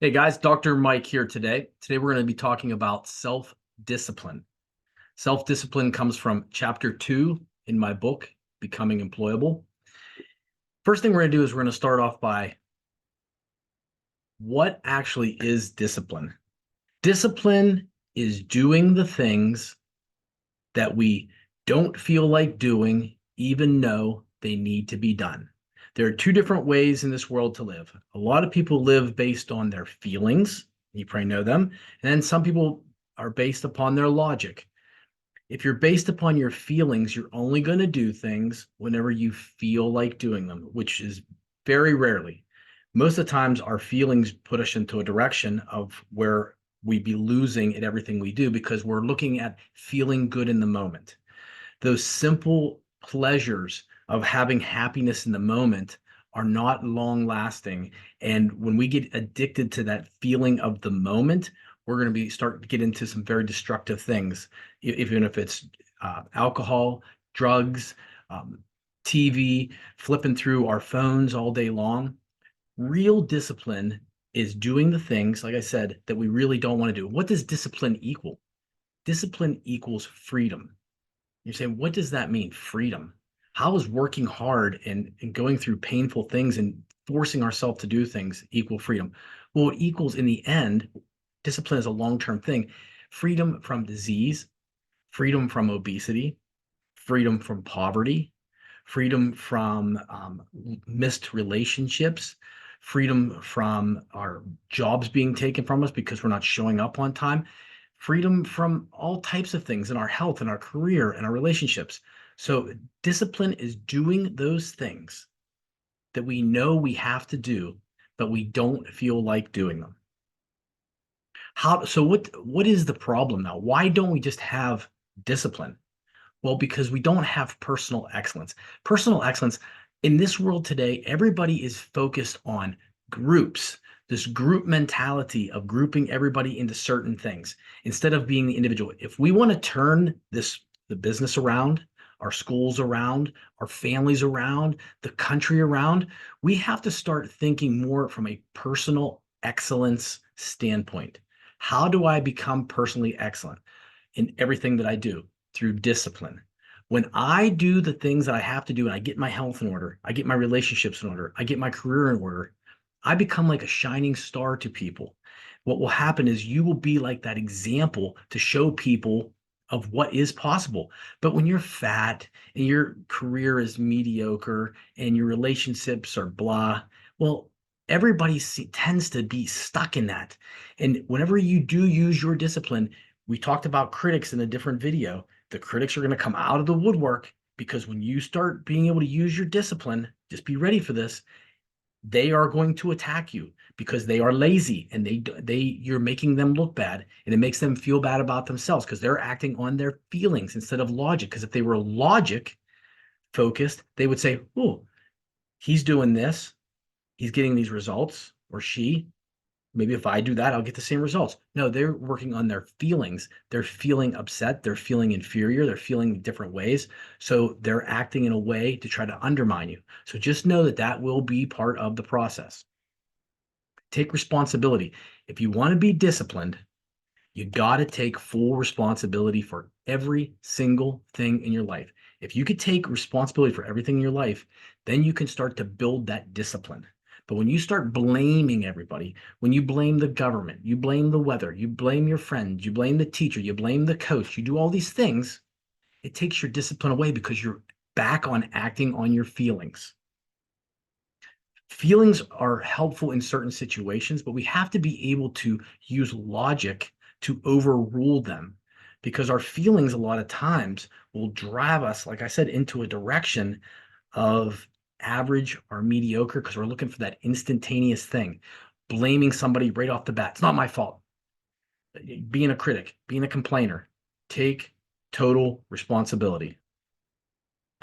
Hey guys, Dr. Mike here today. Today we're going to be talking about self-discipline. Self-discipline comes from chapter 2 in my book, Becoming Employable. First thing we're going to do is we're going to start off by what actually is discipline? Discipline is doing the things that we don't feel like doing, even though they need to be done. There are two different ways in this world to live. A lot of people live based on their feelings. You probably know them. And then some people are based upon their logic. If you're based upon your feelings, you're only going to do things whenever you feel like doing them, which is very rarely. Most of the times, our feelings put us into a direction of where we'd be losing at everything we do because we're looking at feeling good in the moment. Those simple pleasures of having happiness in the moment are not long lasting. And when we get addicted to that feeling of the moment, we're going to start to get into some very destructive things, even if it's alcohol, drugs, TV, flipping through our phones all day long. Real discipline is doing the things, like I said, that we really don't want to do. What does discipline equal? Discipline equals freedom. You're saying, what does that mean? Freedom. How is working hard and going through painful things and forcing ourselves to do things equal freedom? Well, it equals in the end, discipline is a long-term thing. Freedom from disease, freedom from obesity, freedom from poverty, freedom from missed relationships, freedom from our jobs being taken from us because we're not showing up on time, freedom from all types of things in our health and our career and our relationships. So discipline is doing those things that we know we have to do, but we don't feel like doing them. What is the problem now? Why don't we just have discipline? Well, because we don't have personal excellence. Personal excellence in this world today, everybody is focused on groups, this group mentality of grouping everybody into certain things instead of being the individual. If we want to turn the business around, our schools around, our families around, the country around, we have to start thinking more from a personal excellence standpoint. How do I become personally excellent in everything that I do? Through discipline. When I do the things that I have to do and I get my health in order, I get my relationships in order, I get my career in order, I become like a shining star to people. What will happen is you will be like that example to show people of what is possible. But when you're fat and your career is mediocre and your relationships are blah, well, everybody tends to be stuck in that. And whenever you do use your discipline, we talked about critics in a different video. The critics are going to come out of the woodwork because when you start being able to use your discipline, just be ready for this. They are going to attack you because they are lazy and you're making them look bad and it makes them feel bad about themselves because they're acting on their feelings instead of logic. Because if they were logic focused, they would say, "Oh, he's doing this, he's getting these results, or she. Maybe if I do that, I'll get the same results." No, they're working on their feelings. They're feeling upset. They're feeling inferior. They're feeling different ways. So they're acting in a way to try to undermine you. So just know that that will be part of the process. Take responsibility. If you want to be disciplined, you got to take full responsibility for every single thing in your life. If you could take responsibility for everything in your life, then you can start to build that discipline. But when you start blaming everybody, when you blame the government, you blame the weather, you blame your friends, you blame the teacher, you blame the coach, you do all these things, it takes your discipline away because you're back on acting on your feelings. Feelings are helpful in certain situations, but we have to be able to use logic to overrule them because our feelings a lot of times will drive us, like I said, into a direction of average or mediocre because we're looking for that instantaneous thing, blaming somebody right off the bat. It's not my fault. Being a critic, being a complainer, take total responsibility.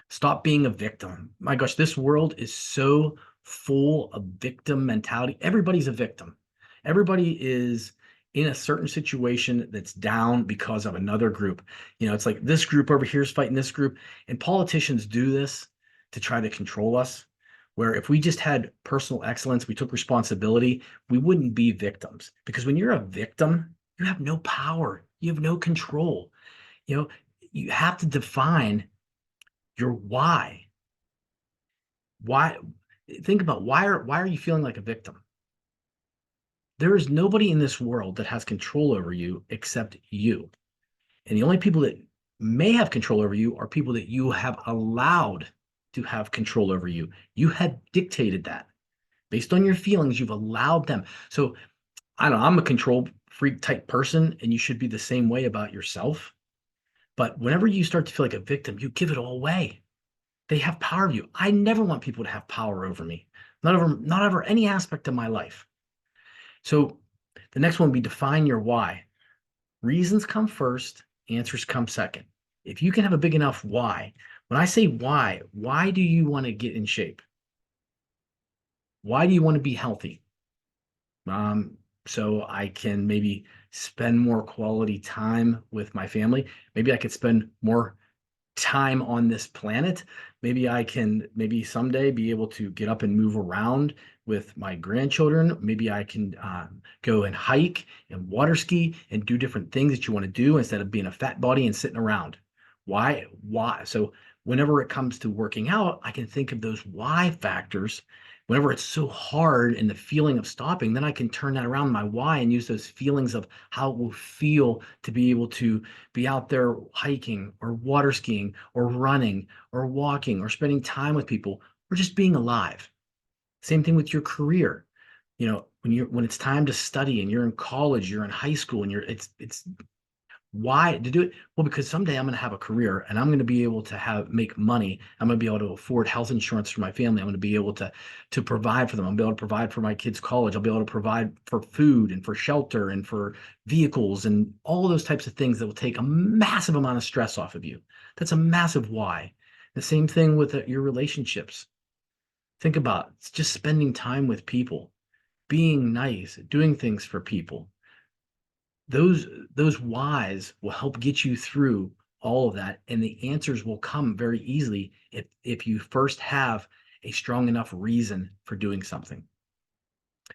Stop being a victim. My gosh, this world is so full of victim mentality. Everybody's a victim. Everybody is in a certain situation that's down because of another group. It's like this group over here is fighting this group, and politicians do this to try to control us. where if we just had personal excellence, we took responsibility, we wouldn't be victims. Because when you're a victim, you have no power, you have no control. You know, you have to define your why. Why? Think about why are you feeling like a victim? There is nobody in this world that has control over you except you. And the only people that may have control over you are people that you have allowed to have control over you. You have dictated that based on your feelings. You've allowed them. So I don't know, I'm a control freak type person, and you should be the same way about yourself. But whenever you start to feel like a victim, you give it all away. They have power over you. I never want people to have power over me, not over any aspect of my life. So the next one would be define your why. Reasons come first, answers come second. If you can have a big enough why, when I say why do you want to get in shape? Why do you want to be healthy? So I can maybe spend more quality time with my family. Maybe I could spend more time on this planet. Maybe I can maybe someday be able to get up and move around with my grandchildren. Maybe I can go and hike and water ski and do different things that you want to do instead of being a fat body and sitting around. Why? Why? So whenever it comes to working out, I can think of those why factors. Whenever it's so hard and the feeling of stopping, then I can turn that around my why and use those feelings of how it will feel to be able to be out there hiking or water skiing or running or walking or spending time with people or just being alive. Same thing with your career. When it's time to study and you're in college, you're in high school, and it's why to do it? Well, because someday I'm going to have a career and I'm going to be able to make money. I'm going to be able to afford health insurance for my family. I'm going to be able to provide for them. I'll be able to provide for my kids' college. I'll be able to provide for food and for shelter and for vehicles and all those types of things that will take a massive amount of stress off of you. That's a massive why. The same thing with your relationships. Think about it. It's just spending time with people, being nice, doing things for people. Those whys will help get you through all of that, and the answers will come very easily if you first have a strong enough reason for doing something.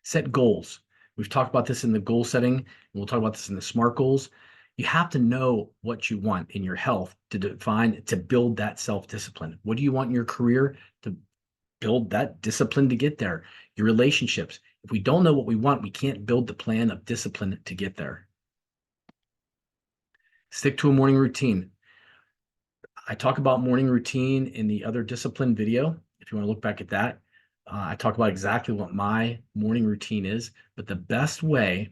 Set goals. We've talked about this in the goal setting, and we'll talk about this in the SMART goals. You have to know what you want in your health to build that self-discipline. What do you want in your career? To build that discipline to get there. Your relationships. If we don't know what we want, we can't build the plan of discipline to get there. Stick to a morning routine. I talk about morning routine in the other discipline video. If you want to look back at that, I talk about exactly what my morning routine is. But the best way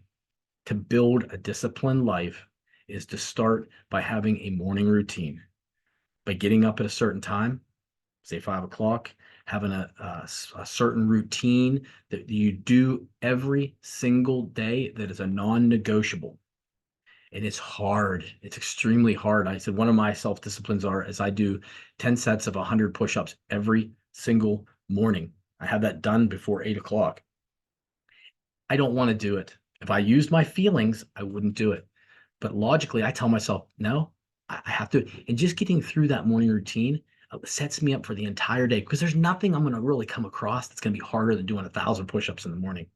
to build a disciplined life is to start by having a morning routine, by getting up at a certain time, say 5 o'clock, having a certain routine that you do every single day that is a non-negotiable. And it's hard. It's extremely hard. I said one of my self-disciplines is I do 10 sets of 100 push-ups every single morning. I have that done before 8 o'clock. I don't want to do it. If I used my feelings, I wouldn't do it. But logically, I tell myself, no, I have to. And just getting through that morning routine sets me up for the entire day, because there's nothing I'm going to really come across that's going to be harder than doing 1,000 push-ups in the morning.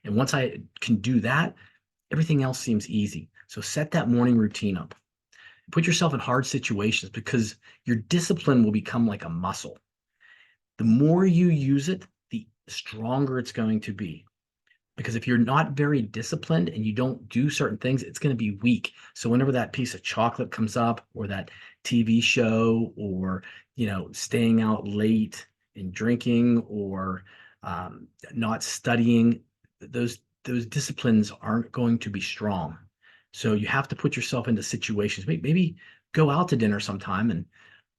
And once I can do that, everything else seems easy. So set that morning routine up. Put yourself in hard situations, because your discipline will become like a muscle. The more you use it, the stronger it's going to be. Because if you're not very disciplined and you don't do certain things, it's going to be weak. So whenever that piece of chocolate comes up, or that TV show, or staying out late and drinking, or not studying, those disciplines aren't going to be strong. So you have to put yourself into situations. Maybe go out to dinner sometime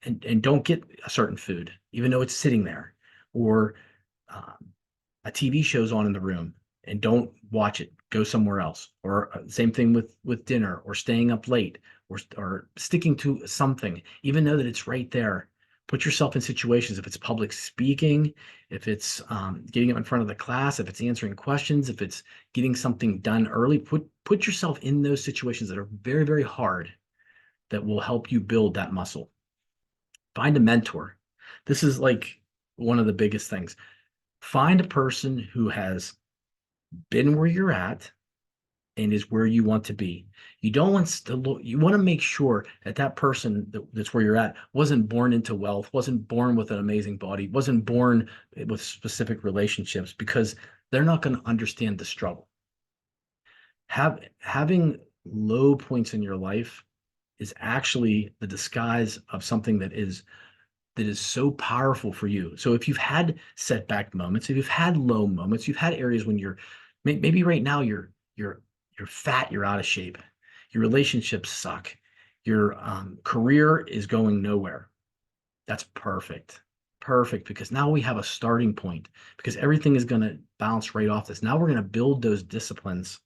and don't get a certain food, even though it's sitting there, or a TV show's on in the room, and don't watch it. Go somewhere else. Or same thing with dinner, or staying up late, or sticking to something, even though that it's right there. Put yourself in situations. If it's public speaking, if it's getting up in front of the class, if it's answering questions, if it's getting something done early, put yourself in those situations that are very, very hard, that will help you build that muscle. Find a mentor. This is like one of the biggest things. Find a person who has been where you're at and is where you want to be. You don't want to look, you want to make sure that that person that's where you're at wasn't born into wealth, wasn't born with an amazing body, wasn't born with specific relationships, because they're not going to understand the struggle. Having low points in your life is actually the disguise of something that is so powerful for you. So if you've had setback moments, if you've had low moments, you've had areas when you're maybe right now you're fat, you're out of shape, your relationships suck, your career is going nowhere. That's perfect. Perfect, because now we have a starting point, because everything is going to bounce right off this. Now we're going to build those disciplines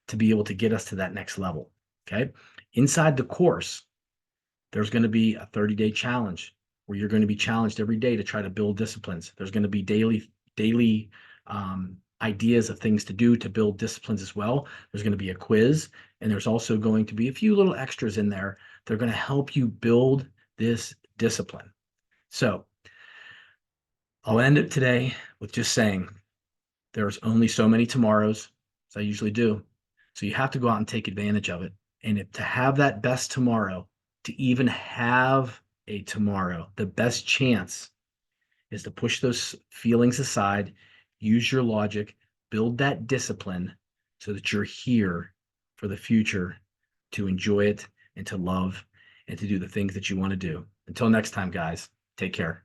to be able to get us to that next level. Okay. Inside the course, there's going to be a 30-day challenge where you're going to be challenged every day to try to build disciplines. There's going to be daily ideas of things to do to build disciplines as well. There's going to be a quiz, and there's also going to be a few little extras in there. They're going to help you build this discipline. So I'll end it today with just saying there's only so many tomorrows, as I usually do. So you have to go out and take advantage of it. And to have that best tomorrow, to even have a tomorrow, the best chance is to push those feelings aside, use your logic, build that discipline so that you're here for the future to enjoy it and to love and to do the things that you want to do. Until next time, guys, take care.